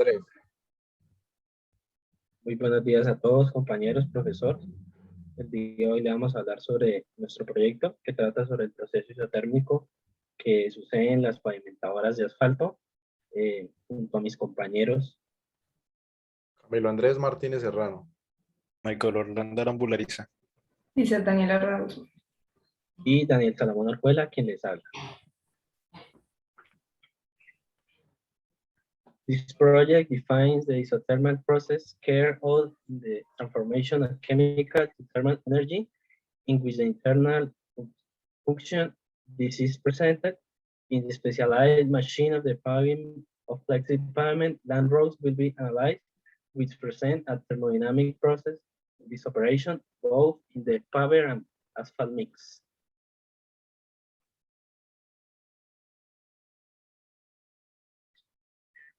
Tres. Muy buenos días a todos, compañeros, profesor. El día de hoy le vamos a hablar sobre nuestro proyecto que trata sobre el proceso isotérmico que sucede en las pavimentadoras de asfalto junto a mis compañeros Camilo Andrés Martínez Serrano. Michael Orlando Arambulariza. Dice Daniela Ramos. y Daniel Salomón Orjuela, quien les habla. This project defines the isothermal process carried out in the transformation of chemical to thermal energy in which the internal function this is presented in the specialized machine of the paving of flexible pavement. Land roads will be analyzed, which present a thermodynamic process of this operation, both in the paver and asphalt mix.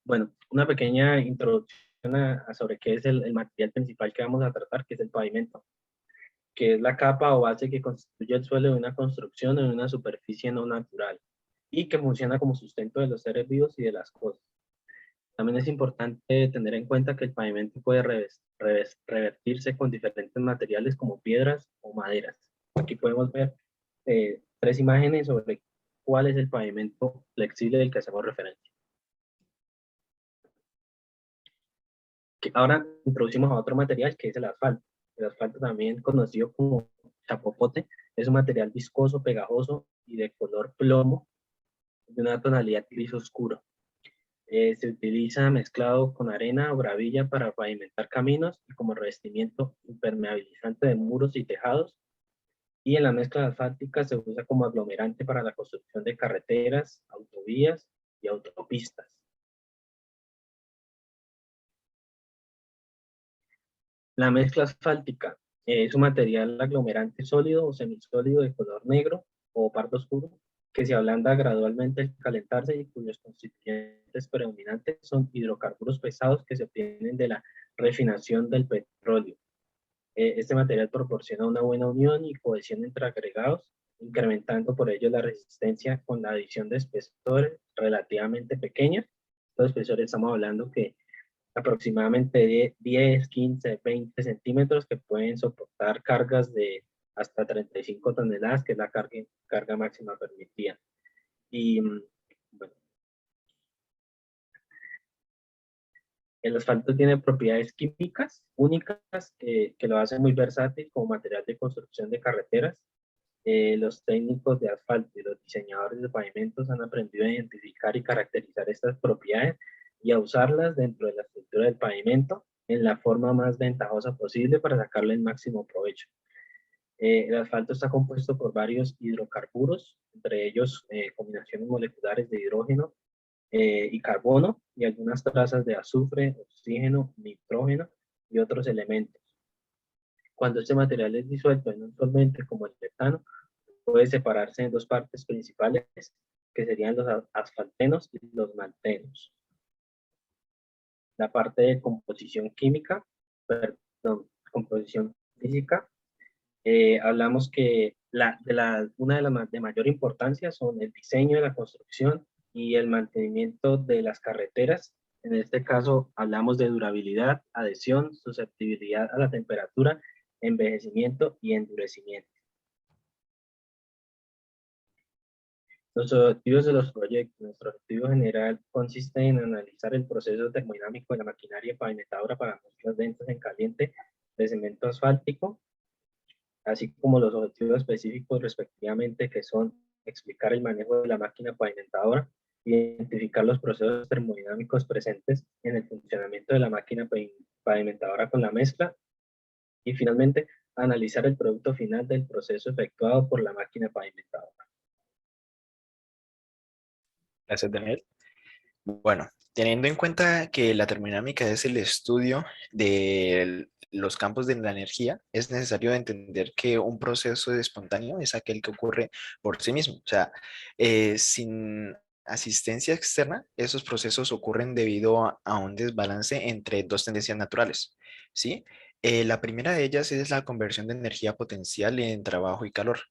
Bueno, una pequeña introducción sobre qué es el material principal que vamos a tratar, que es el pavimento, que es la capa o base que constituye el suelo de una construcción en una superficie no natural y que funciona como sustento de los seres vivos y de las cosas. También es importante tener en cuenta que el pavimento puede revertirse con diferentes materiales como piedras o maderas. Aquí podemos ver tres imágenes sobre cuál es el pavimento flexible del que hacemos referencia. Ahora introducimos a otro material que es el asfalto. El asfalto, también conocido como chapopote, es un material viscoso, pegajoso y de color plomo, de una tonalidad gris oscuro. Se utiliza mezclado con arena o gravilla para pavimentar caminos y como revestimiento impermeabilizante de muros y tejados. Y en la mezcla asfáltica se usa como aglomerante para la construcción de carreteras, autovías y autopistas. La mezcla asfáltica es un material aglomerante sólido o semisólido de color negro o pardo oscuro que se ablanda gradualmente al calentarse y cuyos constituyentes predominantes son hidrocarburos pesados que se obtienen de la refinación del petróleo. Este material proporciona una buena unión y cohesión entre agregados, incrementando por ello la resistencia con la adición de espesores relativamente pequeños. Estos espesores estamos hablando que aproximadamente 10, 15, 20 centímetros que pueden soportar cargas de hasta 35 toneladas, que es la carga máxima permitida. Y bueno, el asfalto tiene propiedades químicas únicas que lo hacen muy versátil como material de construcción de carreteras. Los técnicos de asfalto y los diseñadores de pavimentos han aprendido a identificar y caracterizar estas propiedades y a usarlas dentro de la estructura del pavimento en la forma más ventajosa posible para sacarle el máximo provecho. El asfalto está compuesto por varios hidrocarburos, entre ellos combinaciones moleculares de hidrógeno y carbono y algunas trazas de azufre, oxígeno, nitrógeno y otros elementos. Cuando este material es disuelto en un solvente como el metano, puede separarse en dos partes principales, que serían los asfaltenos y los maltenos. La parte de composición química, perdón, composición física, hablamos que una de las de mayor importancia son el diseño de la construcción y el mantenimiento de las carreteras. En este caso hablamos de durabilidad, adhesión, susceptibilidad a la temperatura, envejecimiento y endurecimiento. Los objetivos de los proyectos. Nuestro objetivo general consiste en analizar el proceso termodinámico de la maquinaria pavimentadora para mezclas densas en caliente de cemento asfáltico, así como los objetivos específicos respectivamente, que son explicar el manejo de la máquina pavimentadora, identificar los procesos termodinámicos presentes en el funcionamiento de la máquina pavimentadora con la mezcla y finalmente analizar el producto final del proceso efectuado por la máquina pavimentadora. Gracias, Daniel. Bueno, teniendo en cuenta que la termodinámica es el estudio de los campos de la energía, es necesario entender que un proceso espontáneo es aquel que ocurre por sí mismo. O sea, sin asistencia externa, esos procesos ocurren debido a un desbalance entre dos tendencias naturales, ¿sí? La primera de ellas es la conversión de energía potencial en trabajo y calor,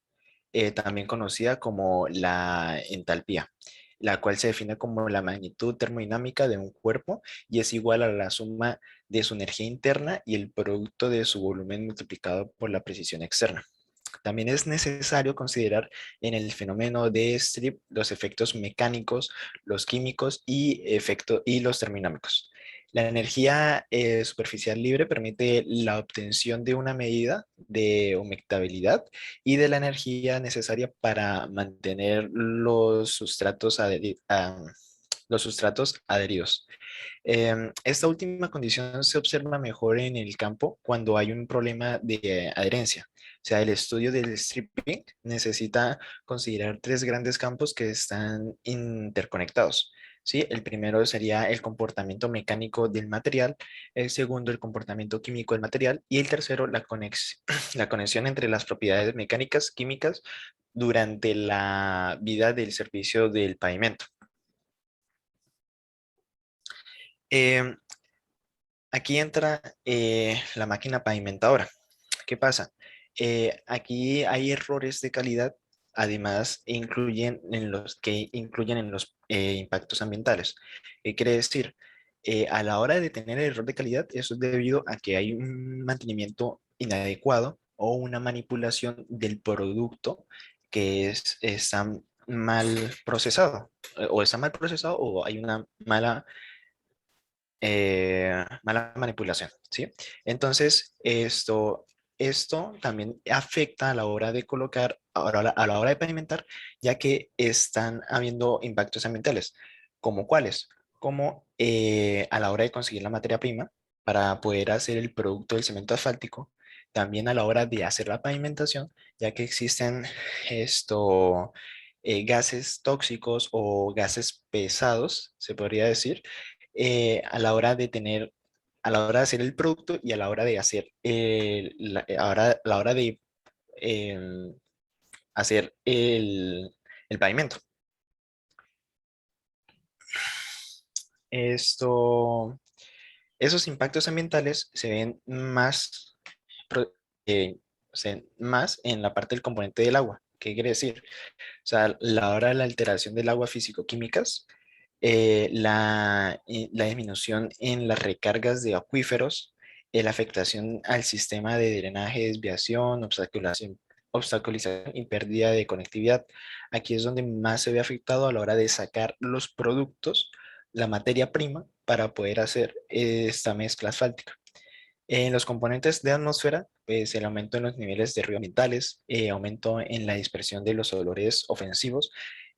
también conocida como la entalpía. la cual se define como la magnitud termodinámica de un cuerpo y es igual a la suma de su energía interna y el producto de su volumen multiplicado por la precisión externa. También es necesario considerar en el fenómeno de strip los efectos mecánicos, los químicos y los termodinámicos. La energía superficial libre permite la obtención de una medida de humectabilidad y de la energía necesaria para mantener los sustratos adheridos. Esta última condición se observa mejor en el campo cuando hay un problema de adherencia. O sea, el estudio del stripping necesita considerar tres grandes campos que están interconectados. ¿Sí? El primero sería el comportamiento mecánico del material, el segundo el comportamiento químico del material y el tercero la conexión entre las propiedades mecánicas, químicas durante la vida del servicio del pavimento. Em, Aquí entra la máquina pavimentadora. ¿Qué pasa? Aquí hay errores de calidad, además que incluyen en los impactos ambientales. ¿Qué quiere decir? A la hora de tener error de calidad, eso es debido a que hay un mantenimiento inadecuado o una manipulación del producto está mal procesado, o está mal procesado o hay una mala manipulación, ¿sí? Entonces, esto también afecta a la hora de colocar, a la hora de pavimentar, ya que están habiendo impactos ambientales. ¿Como cuáles? Como a la hora de conseguir la materia prima para poder hacer el producto del cemento asfáltico, también a la hora de hacer la pavimentación, ya que existen gases tóxicos o gases pesados, se podría decir, a la hora de hacer el producto y a la hora de hacer, a la hora de em, hacer el pavimento. Esto, esos impactos ambientales pro- eh, se ven más en la parte del componente del agua. ¿Qué quiere decir? O sea, la hora de la alteración del agua físico-químicas, la disminución en las recargas de acuíferos, la afectación al sistema de drenaje, desviación, obstaculización y pérdida de conectividad. Aquí es donde más se ve afectado a la hora de sacar los productos, la materia prima, para poder hacer esta mezcla asfáltica. En los componentes de atmósfera, pues el aumento en los niveles de ruido ambientales, aumento en la dispersión de los olores ofensivos,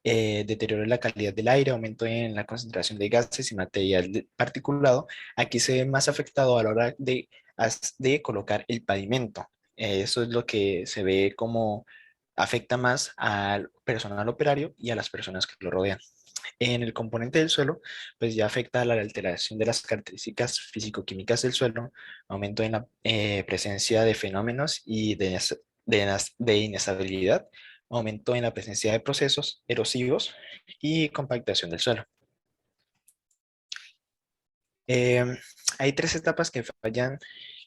deterioro en la calidad del aire, aumento en la concentración de gases y material particulado. Aquí se ve más afectado a la hora de colocar el pavimento. Eso es lo que se ve como afecta más al personal operario y a las personas que lo rodean. En el componente del suelo, pues ya afecta a la alteración de las características físico-químicas del suelo, aumento en la presencia de fenómenos de inestabilidad, aumento en la presencia de procesos erosivos y compactación del suelo. Em, Hay tres etapas que fallan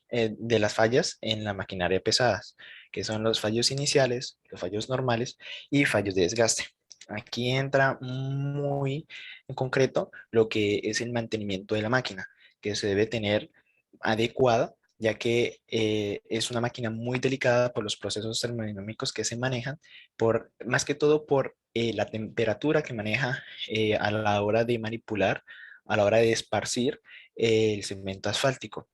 de las fallas en la maquinaria pesadas, que son los fallos iniciales, los fallos normales y fallos de desgaste. Aquí entra muy en concreto lo que es el mantenimiento de la máquina, que se debe tener adecuada, ya que es una máquina muy delicada por los procesos termodinámicos que se manejan, más que todo por la temperatura que maneja a la hora de manipular, a la hora de esparcir el cemento asfáltico.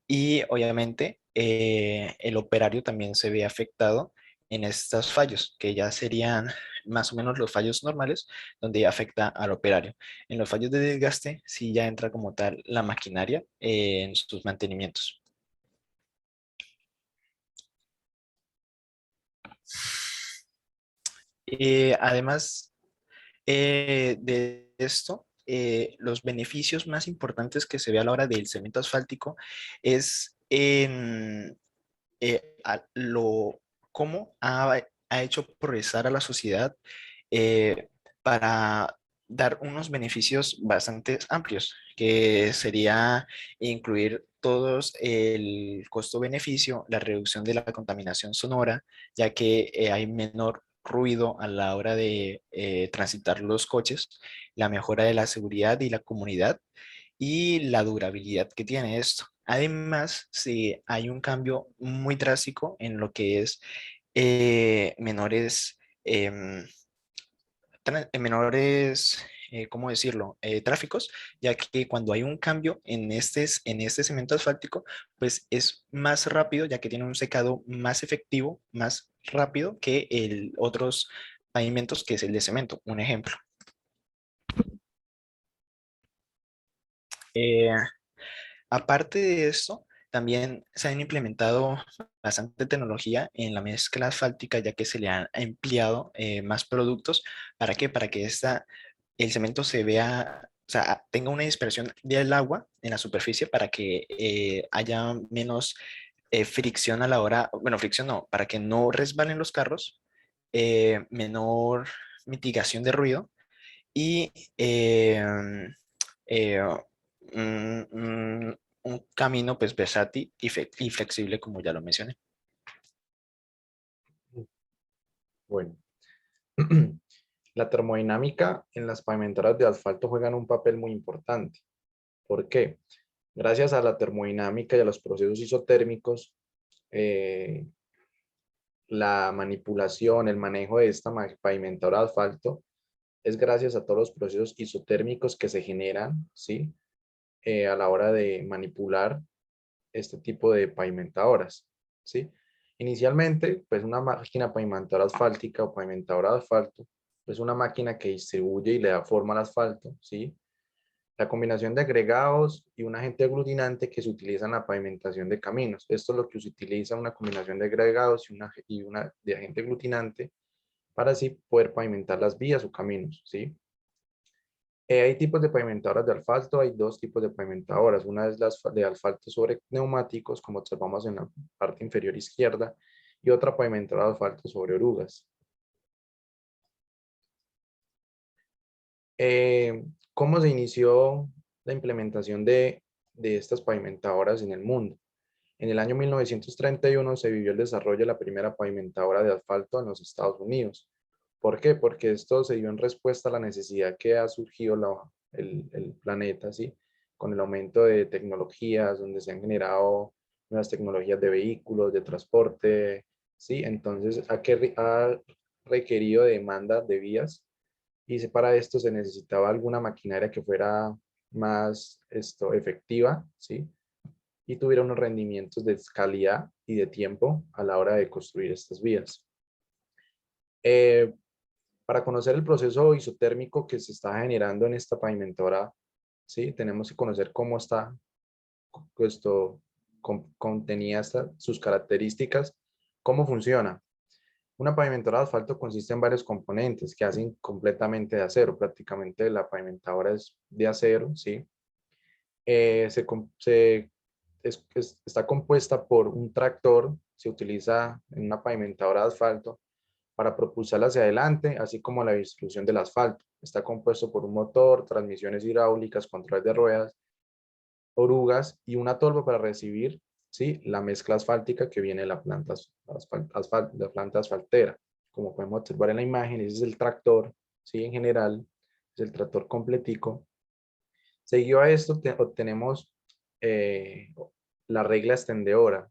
Y obviamente el operario también se ve afectado en estos fallos, que ya serían más o menos los fallos normales, donde afecta al operario. En los fallos de desgaste, sí ya entra como tal la maquinaria en sus mantenimientos. Además de esto, los beneficios más importantes que se ve a la hora del cemento asfáltico es en cómo ha hecho progresar a la sociedad eh, para dar unos beneficios bastante amplios, que sería incluir todos el costo-beneficio, la reducción de la contaminación sonora, ya que hay menor ruido a la hora de transitar los coches, la mejora de la seguridad y la comunidad y la durabilidad que tiene esto. Además, si hay un cambio muy drástico en lo que es menores, menores, ¿cómo decirlo? Tráficos, ya que cuando hay un cambio en este cemento asfáltico, pues es más rápido, ya que tiene un secado más efectivo, más rápido que el otros pavimentos, que es el de cemento. Un ejemplo. Eh, Aparte de esto, también se han implementado bastante tecnología en la mezcla asfáltica, ya que se le han empleado más productos. ¿Para qué? Para que el cemento se vea, o sea, tenga una dispersión del agua en la superficie para que haya menos fricción a la hora, bueno, fricción no, para que no resbalen los carros, menor mitigación de ruido y eh, un, un camino pues versátil y flexible, como ya lo mencioné. Bueno, la termodinámica en las pavimentadoras de asfalto juegan un papel muy importante. ¿Por qué? Gracias a la termodinámica y a los procesos isotérmicos, eh, la manipulación, el manejo de esta pavimentadora de asfalto es gracias a todos los procesos isotérmicos que se generan, ¿sí? A la hora de manipular este tipo de pavimentadoras, ¿sí? Inicialmente, pues una máquina pavimentadora asfáltica o pavimentadora de asfalto es una máquina que distribuye y le da forma al asfalto, ¿sí? La combinación de agregados y un agente aglutinante que se utiliza en la pavimentación de caminos. Esto es lo que se utiliza, una combinación de agregados y una de agente aglutinante para así poder pavimentar las vías o caminos, ¿sí? Hay tipos de pavimentadoras de asfalto, hay dos tipos de pavimentadoras. Una es la de asfalto sobre neumáticos, como observamos en la parte inferior izquierda, y otra pavimentadora de asfalto sobre orugas. ¿Cómo se inició la implementación de estas pavimentadoras en el mundo? En el año 1931 se vivió el desarrollo de la primera pavimentadora de asfalto en los Estados Unidos. ¿Por qué? Porque esto se dio en respuesta a la necesidad que ha surgido el planeta, ¿sí? Con el aumento de tecnologías, donde se han generado nuevas tecnologías de vehículos, de transporte, ¿sí? Entonces ha requerido demanda de vías y para esto se necesitaba alguna maquinaria que fuera más efectiva, ¿sí? Y tuviera unos rendimientos de calidad y de tiempo a la hora de construir estas vías. Eh, para conocer el proceso isotérmico que se está generando en esta pavimentadora, ¿sí? Tenemos que conocer cómo está esto contenía sus características, cómo funciona. Una pavimentadora de asfalto consiste en varios componentes que hacen completamente de acero. Prácticamente la pavimentadora es de acero, ¿sí? Está compuesta por un tractor, se utiliza en una pavimentadora de asfalto para propulsarla hacia adelante, así como la distribución del asfalto. Está compuesto por un motor, transmisiones hidráulicas, controles de ruedas, orugas y una tolva para recibir, ¿sí? La mezcla asfáltica que viene de la planta asfaltera. Como podemos observar en la imagen, ese es el tractor, ¿sí? En general, es el tractor completico. Seguido a esto, obtenemos la regla extendedora.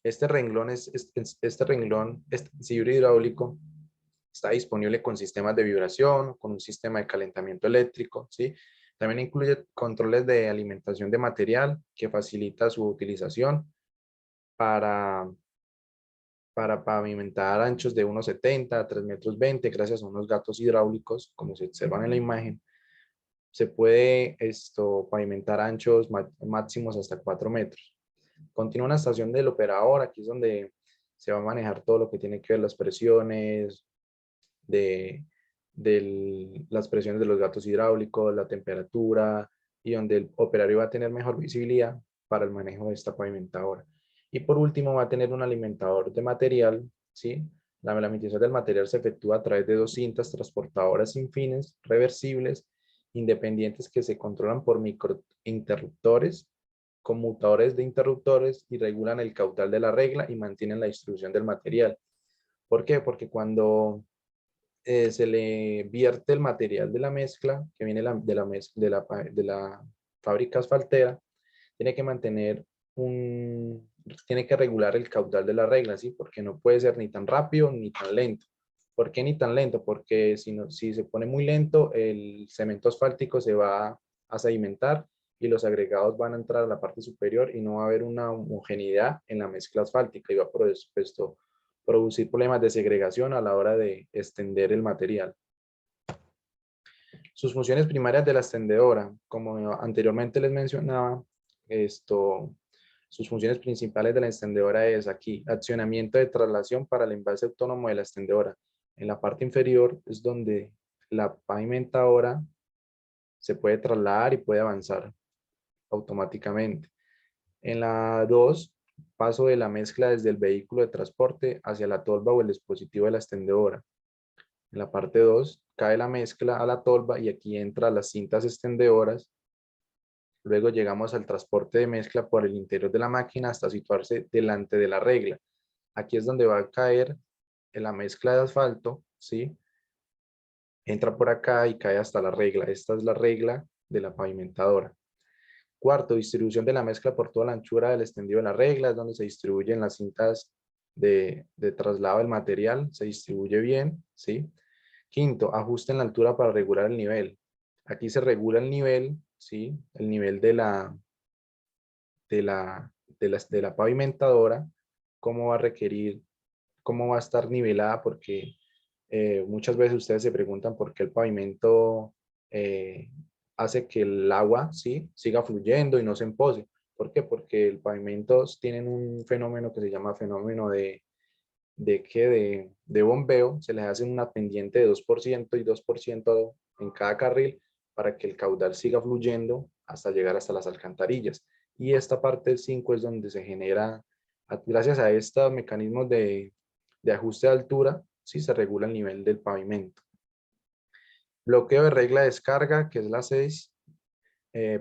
Este renglón, este siluro hidráulico, está disponible con sistemas de vibración, con un sistema de calentamiento eléctrico, ¿sí? También incluye controles de alimentación de material que facilita su utilización para, para pavimentar anchos de 1,70 a 3,20 m gracias a unos gatos hidráulicos, como se observan en la imagen. Se puede pavimentar anchos máximos hasta 4 metros. Continúa una estación del operador, aquí es donde se va a manejar todo lo que tiene que ver las presiones, las presiones de los gatos hidráulicos, la temperatura, y donde el operario va a tener mejor visibilidad para el manejo de esta pavimentadora. Y por último va a tener un alimentador de material, ¿sí? La alimentación del material se efectúa a través de dos cintas transportadoras sin fines, reversibles, independientes que se controlan por microinterruptores, conmutadores de interruptores y regulan el caudal de la regla y mantienen la distribución del material. ¿Por qué? Porque cuando se le vierte el material de la mezcla que viene de la fábrica asfaltera, tiene que mantener tiene que regular el caudal de la regla, ¿sí? Porque no puede ser ni tan rápido ni tan lento. ¿Por qué ni tan lento? Porque si se pone muy lento, el cemento asfáltico se va a sedimentar y los agregados van a entrar a la parte superior y no va a haber una homogeneidad en la mezcla asfáltica y va a producir problemas de segregación a la hora de extender el material. Sus funciones primarias de la extendedora, como anteriormente les mencionaba, sus funciones principales de la extendedora es aquí, accionamiento de traslación para el envase autónomo de la extendedora. En la parte inferior es donde la pavimentadora se puede trasladar y puede avanzar automáticamente. En la 2, paso de la mezcla desde el vehículo de transporte hacia la tolva o el dispositivo de la extendedora. En la parte 2, cae la mezcla a la tolva y aquí entra las cintas extendedoras. Luego llegamos al transporte de mezcla por el interior de la máquina hasta situarse delante de la regla. Aquí es donde va a caer la mezcla de asfalto, ¿sí? Entra por acá y cae hasta la regla. Esta es la regla de la pavimentadora. Cuarto, distribución de la mezcla por toda la anchura del extendido de la regla, es donde se distribuyen las cintas de traslado del material, se distribuye bien, ¿sí? Quinto, ajuste en la altura para regular el nivel. Aquí se regula el nivel, ¿sí? El nivel de la pavimentadora, cómo va a requerir, cómo va a estar nivelada, porque muchas veces ustedes se preguntan por qué el pavimento hace que el agua, ¿sí? Siga fluyendo y no se empose. ¿Por qué? Porque el pavimento tienen un fenómeno que se llama fenómeno de bombeo. Se les hace una pendiente de 2% y 2% en cada carril para que el caudal siga fluyendo hasta llegar hasta las alcantarillas. Y esta parte del 5 es donde se genera, gracias a estos mecanismos de ajuste de altura, sí se regula el nivel del pavimento. Bloqueo de regla de descarga, que es la 6.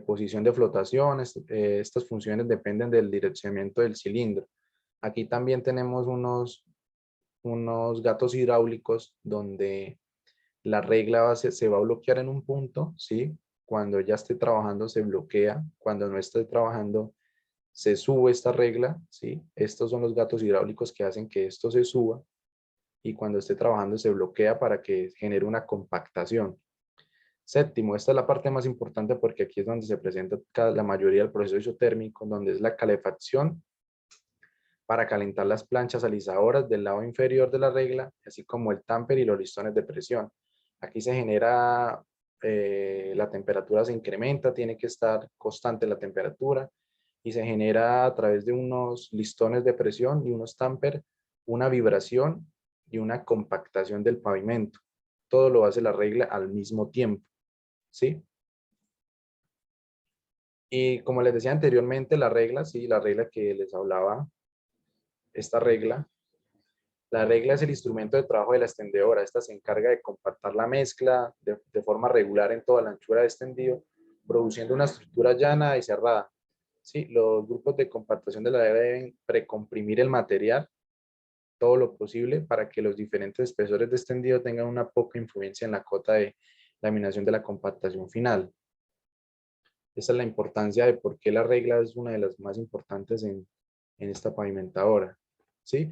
Posición de flotación, estas funciones dependen del direccionamiento del cilindro. Aquí también tenemos unos gatos hidráulicos donde la regla se va a bloquear en un punto, ¿sí? Cuando ya esté trabajando se bloquea, cuando no esté trabajando se sube esta regla, ¿sí? Estos son los gatos hidráulicos que hacen que esto se suba y cuando esté trabajando se bloquea para que genere una compactación. Séptimo, esta es la parte más importante porque aquí es donde se presenta la mayoría del proceso isotérmico, donde es la calefacción para calentar las planchas alisadoras del lado inferior de la regla, así como el tamper y los listones de presión. Aquí se genera, la temperatura se incrementa, tiene que estar constante la temperatura y se genera a través de unos listones de presión y unos tamper una vibración y una compactación del pavimento. Todo lo hace la regla al mismo tiempo, ¿sí? Y como les decía anteriormente, la regla, sí, la regla que les hablaba, esta regla, la regla es el instrumento de trabajo de la extendedora. Esta se encarga de compactar la mezcla de forma regular en toda la anchura de extendido, produciendo una estructura llana y cerrada. Sí, los grupos de compactación de la regla deben precomprimir el material todo lo posible para que los diferentes espesores de extendido tengan una poca influencia en la cota de laminación de la compactación final. Esa es la importancia de por qué la regla es una de las más importantes en esta pavimentadora, ¿sí?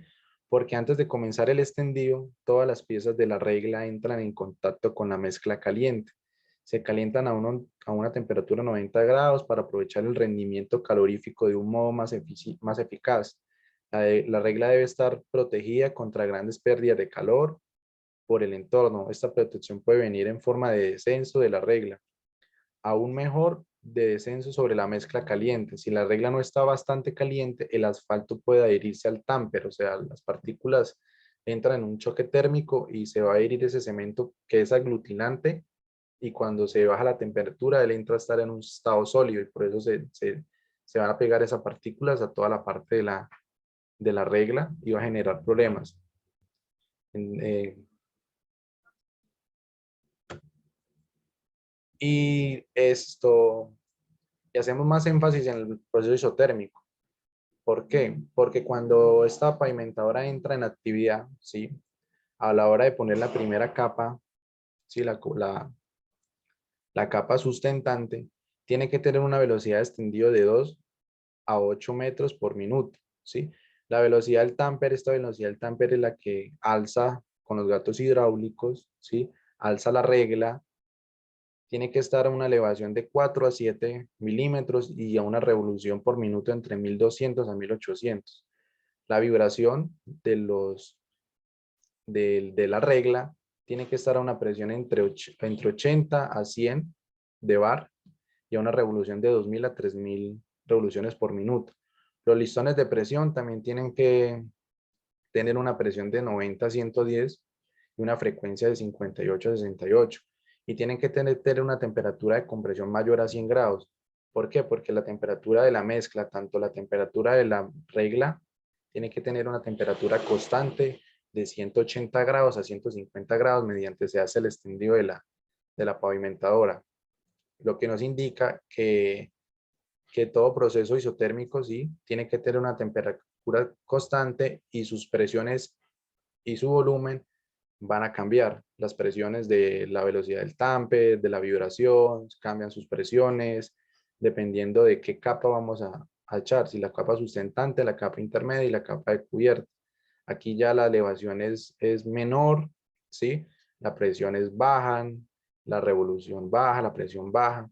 Porque antes de comenzar el extendido, todas las piezas de la regla entran en contacto con la mezcla caliente. Se calientan a una temperatura de 90 grados para aprovechar el rendimiento calorífico de un modo más eficaz. La regla debe estar protegida contra grandes pérdidas de calor por el entorno. Esta protección puede venir en forma de descenso de la regla. Aún mejor, de descenso sobre la mezcla caliente. Si la regla no está bastante caliente, el asfalto puede adherirse al tamper, o sea, las partículas entran en un choque térmico y se va a adherir ese cemento que es aglutinante y cuando se baja la temperatura, él entra a estar en un estado sólido y por eso se van a pegar esas partículas a toda la parte de la regla y va a generar problemas. Y hacemos más énfasis en el proceso isotérmico. ¿Por qué? Porque cuando esta pavimentadora entra en actividad, ¿sí? a la hora de poner la primera capa, ¿sí? La capa sustentante, tiene que tener una velocidad de extendido de 2 a 8 metros por minuto, ¿sí? La velocidad del tamper, esta velocidad del tamper es la que alza con los gatos hidráulicos, ¿sí? Alza la regla, tiene que estar a una elevación de 4 a 7 milímetros y a una revolución por minuto entre 1200 a 1800. La vibración de la regla tiene que estar a una presión entre 80 a 100 de bar y a una revolución de 2000 a 3000 revoluciones por minuto. Los listones de presión también tienen que tener una presión de 90 a 110 y una frecuencia de 58 a 68. Y tienen que tener una temperatura de compresión mayor a 100 grados. ¿Por qué? Porque la temperatura de la mezcla, tanto la temperatura de la regla, tiene que tener una temperatura constante de 180 grados a 150 grados mediante se hace el extendido de la pavimentadora. Lo que nos indica que todo proceso isotérmico sí tiene que tener una temperatura constante y sus presiones y su volumen van a cambiar. Las presiones de la velocidad del tamper, de la vibración, cambian sus presiones, dependiendo de qué capa vamos a echar, si la capa sustentante, la capa intermedia y la capa de cubierta. Aquí ya la elevación es menor, ¿sí? La presión es baja, la revolución baja, la presión baja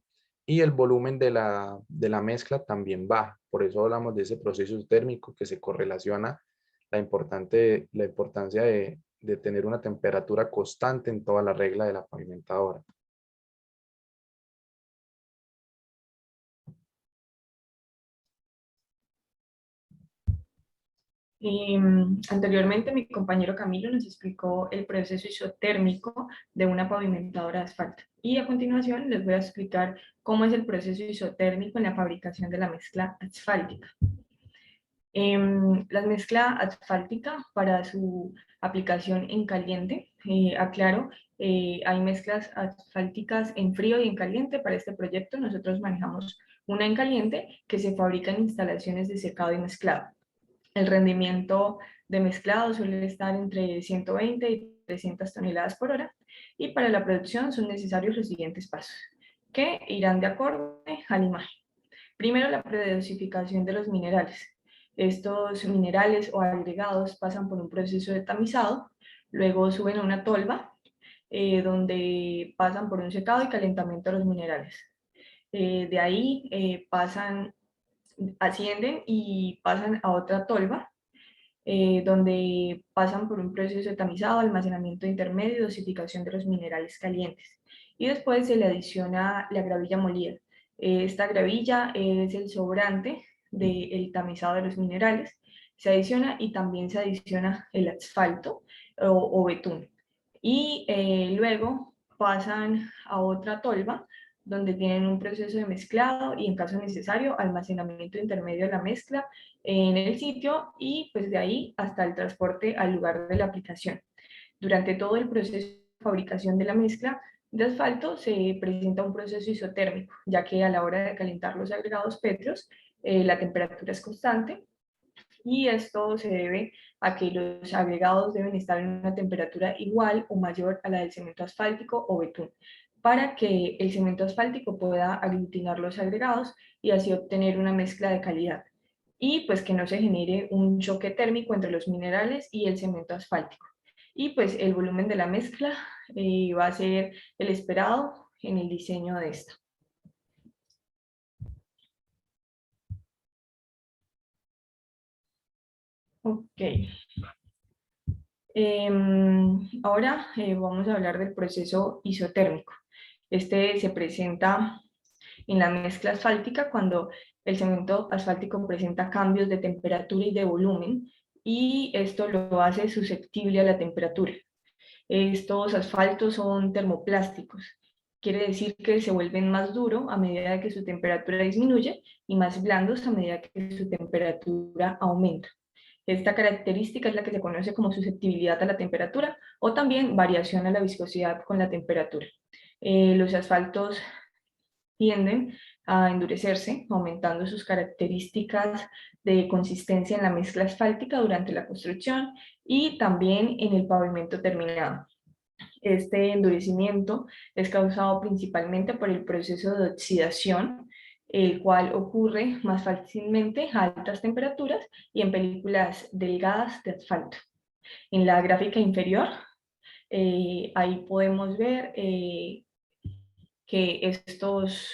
y el volumen de la mezcla también baja. Por eso hablamos de ese proceso térmico que se correlaciona la importancia de tener una temperatura constante en toda la regla de la pavimentadora. Anteriormente mi compañero Camilo nos explicó el proceso isotérmico de una pavimentadora de asfalto y a continuación les voy a explicar cómo es el proceso isotérmico en la fabricación de la mezcla asfáltica. La mezcla asfáltica para su aplicación en caliente, aclaro, hay mezclas asfálticas en frío y en caliente. Para este proyecto nosotros manejamos una en caliente que se fabrica en instalaciones de secado y mezclado. El rendimiento de mezclado suele estar entre 120 y 300 toneladas por hora y para la producción son necesarios los siguientes pasos que irán de acuerdo a la imagen. Primero, la predosificación de los minerales. Estos minerales o agregados pasan por un proceso de tamizado, luego suben a una tolva donde pasan por un secado y calentamiento de los minerales. De ahí ascienden y pasan a otra tolva donde pasan por un proceso de tamizado, almacenamiento intermedio y dosificación de los minerales calientes. Y después se le adiciona la gravilla molida. Esta gravilla es el sobrante del tamizado de los minerales. Se adiciona y también se adiciona el asfalto o betún. Y luego pasan a otra tolva donde tienen un proceso de mezclado y en caso necesario almacenamiento intermedio de la mezcla en el sitio y pues de ahí hasta el transporte al lugar de la aplicación. Durante todo el proceso de fabricación de la mezcla de asfalto se presenta un proceso isotérmico, ya que a la hora de calentar los agregados pétreos la temperatura es constante y esto se debe a que los agregados deben estar en una temperatura igual o mayor a la del cemento asfáltico o betún, para que el cemento asfáltico pueda aglutinar los agregados y así obtener una mezcla de calidad. Y pues que no se genere un choque térmico entre los minerales y el cemento asfáltico. Y pues el volumen de la mezcla va a ser el esperado en el diseño de esta. Ok. Ahora vamos a hablar del proceso isotérmico. Este se presenta en la mezcla asfáltica cuando el cemento asfáltico presenta cambios de temperatura y de volumen y esto lo hace susceptible a la temperatura. Estos asfaltos son termoplásticos. Quiere decir que se vuelven más duros a medida que su temperatura disminuye y más blandos a medida que su temperatura aumenta. Esta característica es la que se conoce como susceptibilidad a la temperatura o también variación a la viscosidad con la temperatura. Los asfaltos tienden a endurecerse, aumentando sus características de consistencia en la mezcla asfáltica durante la construcción y también en el pavimento terminado. Este endurecimiento es causado principalmente por el proceso de oxidación, el cual ocurre más fácilmente a altas temperaturas y en películas delgadas de asfalto. En la gráfica inferior, ahí podemos ver que estas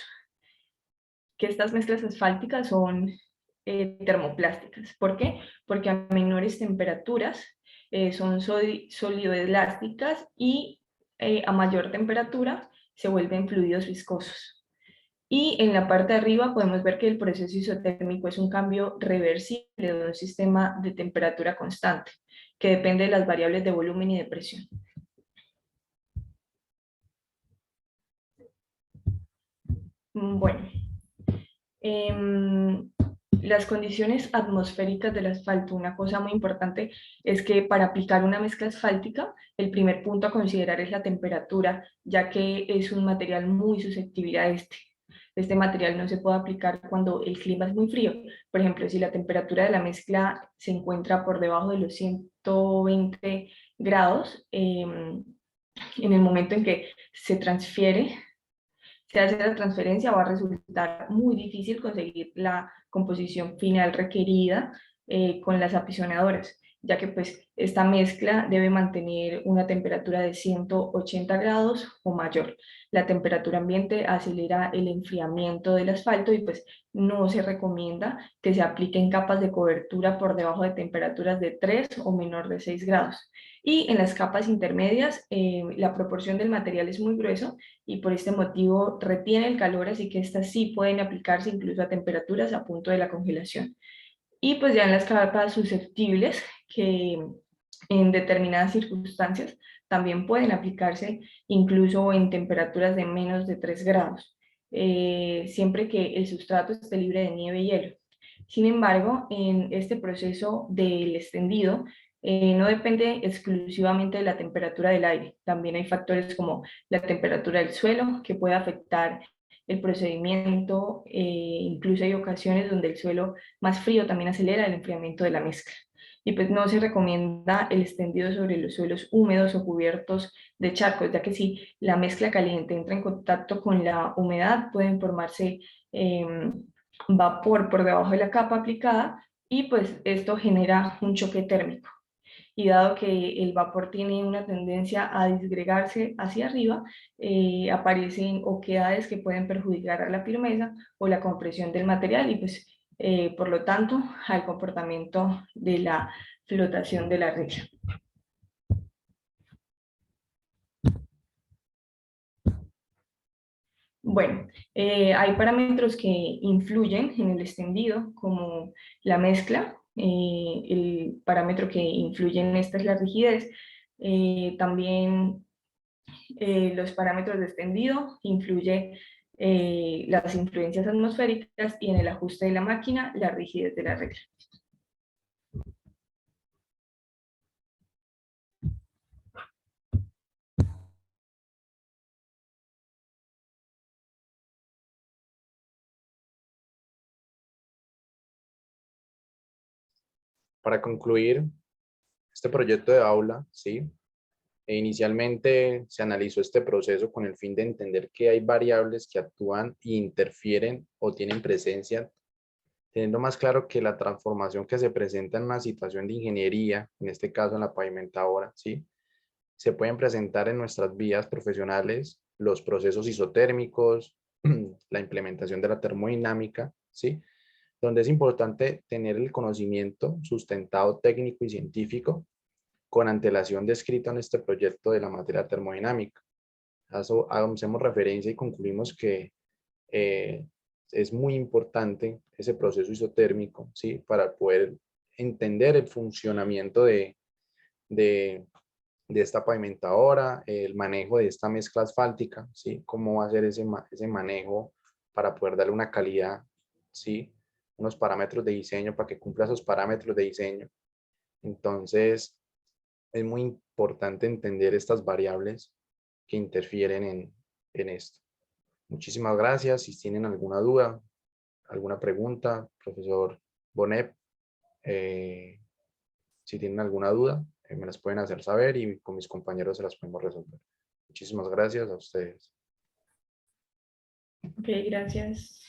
mezclas asfálticas son termoplásticas. ¿Por qué? Porque a menores temperaturas son sólido-elásticas y a mayor temperatura se vuelven fluidos viscosos. Y en la parte de arriba podemos ver que el proceso isotérmico es un cambio reversible de un sistema de temperatura constante, que depende de las variables de volumen y de presión. Bueno, las condiciones atmosféricas del asfalto, una cosa muy importante es que para aplicar una mezcla asfáltica, el primer punto a considerar es la temperatura, ya que es un material muy susceptible a este material no se puede aplicar cuando el clima es muy frío. Por ejemplo, si la temperatura de la mezcla se encuentra por debajo de los 120 grados, en el momento en que se hace la transferencia, va a resultar muy difícil conseguir la composición final requerida con las apisonadoras, ya que pues esta mezcla debe mantener una temperatura de 180 grados o mayor. La temperatura ambiente acelera el enfriamiento del asfalto y pues no se recomienda que se apliquen capas de cobertura por debajo de temperaturas de 3 o menor de 6 grados. Y en las capas intermedias, la proporción del material es muy grueso y por este motivo retiene el calor, así que estas sí pueden aplicarse incluso a temperaturas a punto de la congelación. Y pues ya en las capas susceptibles, que en determinadas circunstancias también pueden aplicarse incluso en temperaturas de menos de 3 grados, siempre que el sustrato esté libre de nieve y hielo. Sin embargo, en este proceso del extendido, no depende exclusivamente de la temperatura del aire. También hay factores como la temperatura del suelo que puede afectar el procedimiento. Incluso hay ocasiones donde el suelo más frío también acelera el enfriamiento de la mezcla. Y pues no se recomienda el extendido sobre los suelos húmedos o cubiertos de charcos, ya que si la mezcla caliente entra en contacto con la humedad, pueden formarse vapor por debajo de la capa aplicada y pues esto genera un choque térmico. Y dado que el vapor tiene una tendencia a disgregarse hacia arriba, aparecen oquedades que pueden perjudicar a la firmeza o la compresión del material y pues por lo tanto al comportamiento de la flotación de la regla. Bueno, hay parámetros que influyen en el extendido, como la mezcla. El parámetro que influye en esta es la rigidez. También los parámetros de extendido influye las influencias atmosféricas y en el ajuste de la máquina, la rigidez de la regla. Para concluir este proyecto de aula, ¿sí? Inicialmente se analizó este proceso con el fin de entender que hay variables que actúan e interfieren o tienen presencia, teniendo más claro que la transformación que se presenta en una situación de ingeniería, en este caso en la pavimentadora, ¿sí? Se pueden presentar en nuestras vías profesionales los procesos isotérmicos, la implementación de la termodinámica, ¿sí? Donde es importante tener el conocimiento sustentado técnico y científico con antelación descrito en este proyecto de la materia termodinámica. Hacemos referencia y concluimos que es muy importante ese proceso isotérmico, ¿sí? Para poder entender el funcionamiento de esta pavimentadora, el manejo de esta mezcla asfáltica, ¿sí? Cómo va a ser ese manejo para poder darle una calidad, ¿sí? Unos parámetros de diseño para que cumpla esos parámetros de diseño. Entonces, es muy importante entender estas variables que interfieren en esto. Muchísimas gracias. Si tienen alguna duda, alguna pregunta, profesor Bonet, si tienen alguna duda, me las pueden hacer saber y con mis compañeros se las podemos resolver. Muchísimas gracias a ustedes. Ok, gracias.